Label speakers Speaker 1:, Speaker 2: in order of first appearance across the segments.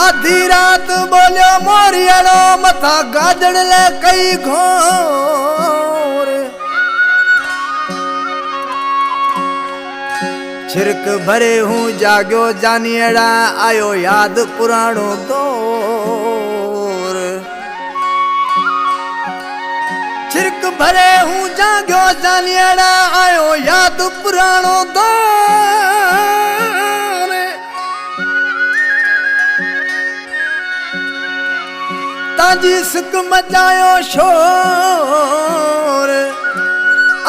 Speaker 1: आधी रात बोलियो मोरियालो मथा गाजण ले कई घोर छिरक भरे हूँ जाग्यो जानियड़ा आयो याद पुराणो दौर छिरक भरे हूँ जाग्यो जानियड़ा आयो याद पुराणो दौर ताजी सुख मचायो शोर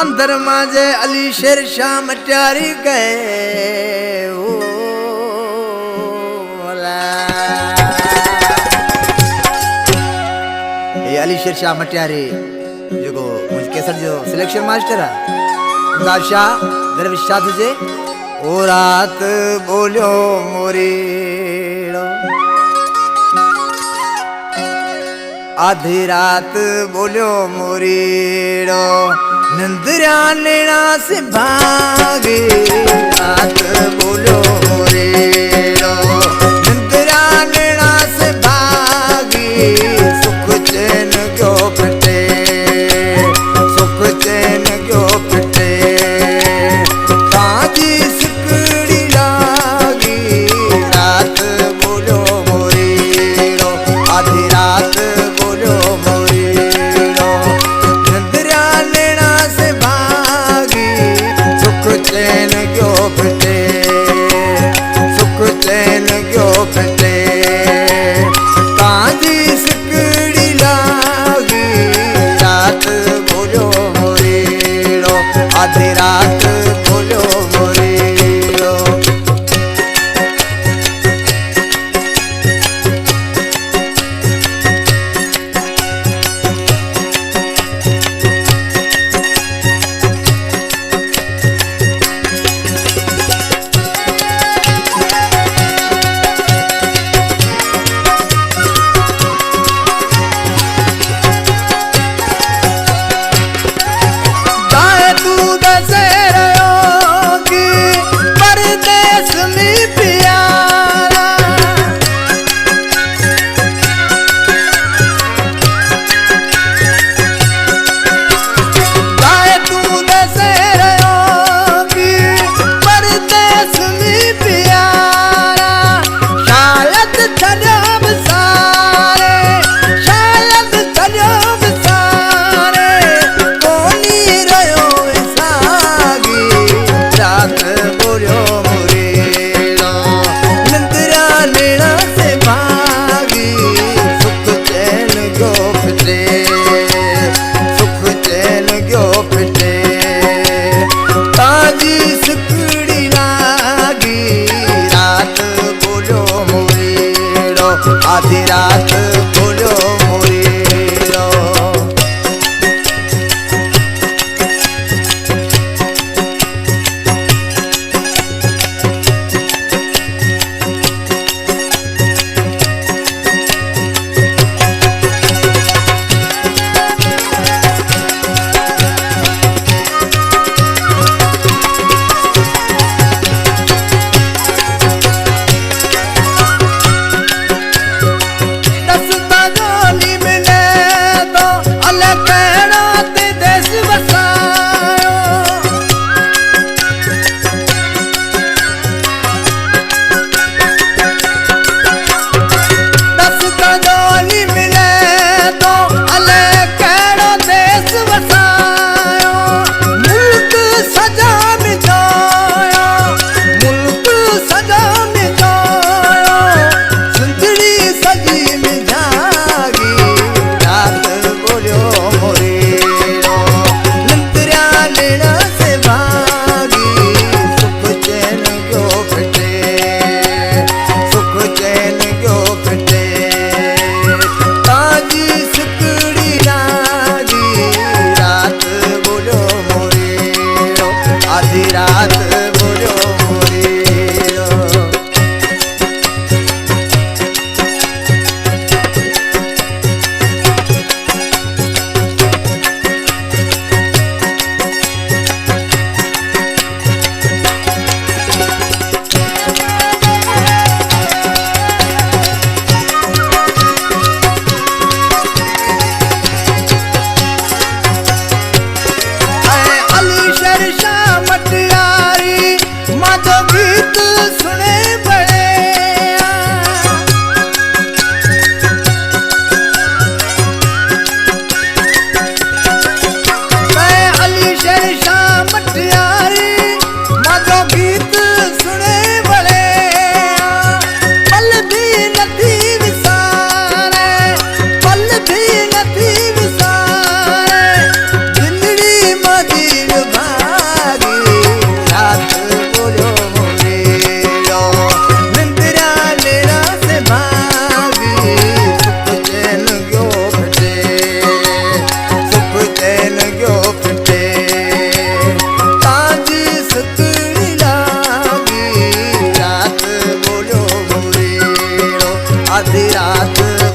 Speaker 1: अंदर माजे अली शेर शाह मटियारी गए ये अली शेर शाह मटियारी जो मुझ केसर जो सिलेक्शन मास्टर है शाह दरवेश शाह तुझे ओ रात बोलियो मोरी आधी रात बोलियो मोरीड़ो निंद्रिया लेना से भागे रात बोलियो मोरीड़ो निंद्रिया लेना से भागे सुख चैन क्यों फटे सुख चैन क्यों फटे काजी सिकड़ी लागी रात बोलियो मोरीड़ो आधी रात चैन क्यों फटे सुख चैन क्यों फटे काजी सिकड़ी लागी रात बोलो मोरीड़ो आधी रात बोलो मोरीड़ो आधी रात बोलो मोरीड़ो माधो गीत सुने बड़े आधी रात